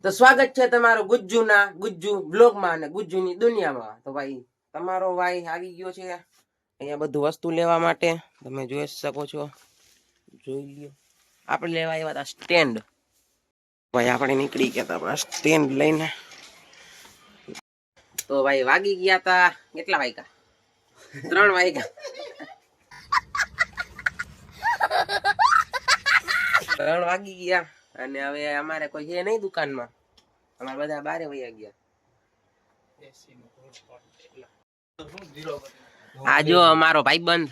તો સ્વાગત છે તમારું ગુજ્જુના ગુજ્જુ બ્લોગમાં અને ગુજ્જુની દુનિયામાં। તો ભાઈ તમારો ભાઈ આવી ગયો છે અહીંયા બધું વસ્તુ લેવા માટે। તમે જોઈ શકો છો, જોઈ લ્યો। આપણે લેવા આવ્યા હતા સ્ટેન્ડ। ભાઈ આપણે નીકળી ગયા હતા સ્ટેન્ડ લઈને। તો ભાઈ વાગી ગયા હતા, કેટલા વાગ્યા? 3 વાગ્યા। 3 વાગી ગયા અને હવે અમારે કોઈ છે નહીં દુકાનમાં, અમારે બધા બારે વયા ગયા। આ જો અમારો ભાઈબંધ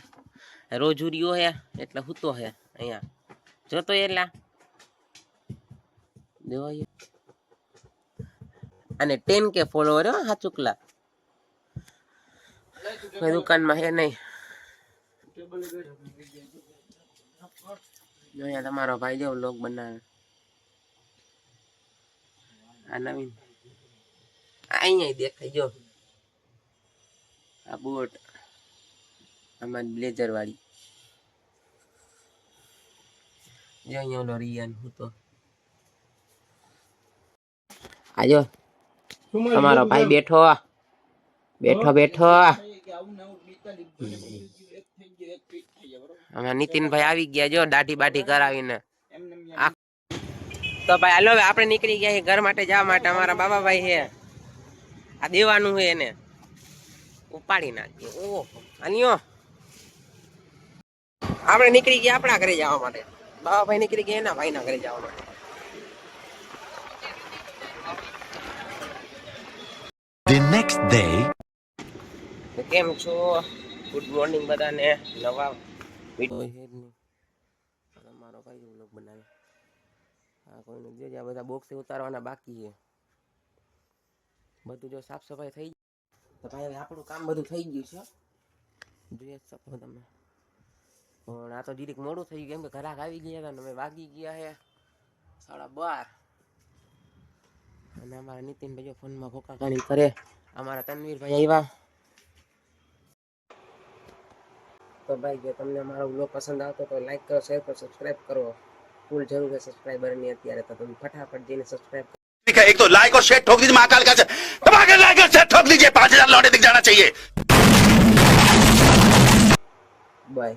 રોજુરિયો હે એટલે હૂતો હે અહીંયા, જોતો એટલા જો। અને 10K ફોલોવર હો હાચુકલા, કોઈ દુકાનમાં હે નહીં। જો અહીંયા તમારો ભાઈ જો વ્લોગ બનાવે। આ નવીન અહીંયા દેખાય જો, આ બોટ આમાં બ્લેઝર વાળી જો, અહીંયા ઓલો રિયાન હું તો આ જો તમારો ભાઈ બેઠો બેઠો બેઠો। આમાં નીતિનભાઈ આવી ગયા જો, દાઢી બાઢી કરાવીને। તો ભાઈ હાલો આપણે નીકળી ગયા ઘર માટે જવા માટે। અમારા બાબાભાઈ છે, આ દેવાનું છે એને ઉપાડી નાખ્યો। ઓહો આનિયો આપણે નીકળી ગયા આપણા ઘરે જવા માટે, બાબાભાઈ નીકળી ગયા એના ભાઈના ઘરે જવા માટે। The next day. કેમ છો? ગુડ મોર્નિંગ બધાને। નવા મારો ભાઈ વ્લોગ બનાવે। હા કોઈને જે આ બધા બોક્સ ઉતારવાના બાકી છે, બધું જો સાફ સફાઈ થઈ ગઈ તો ભાઈ હવે આપણું કામ બધું થઈ ગયું છે, જોઈ શકો તમે। પણ આ તો જીરીક મોડું થઈ ગયું કેમ કે ઘરાક આવી ગયા હતા ને અમે વાગી ગયા છે 12:30। અને અમારા નીતિનભાઈ ફોનમાં ફોકાકાણી કરે। અમારા તનવીરભાઈ આવ્યા। તો ભાઈ જો તમને અમારો વ્લોગ પસંદ આવતો તો લાઈક કરો, શેર કરો, સબસ્ક્રાઇબ કરો। ફૂલ જરૂર છે સબસ્ક્રાઇબર ની અત્યારે, તો તમે ફટાફટ જઈને સબસ્ક્રાઇબ एक तो लाइक और शेयर ठोक दीजिए महाकाल का, दबा के लाइक और शेयर ठोक दीजिए। 5000 लौटे दिख जाना चाहिए। बाय।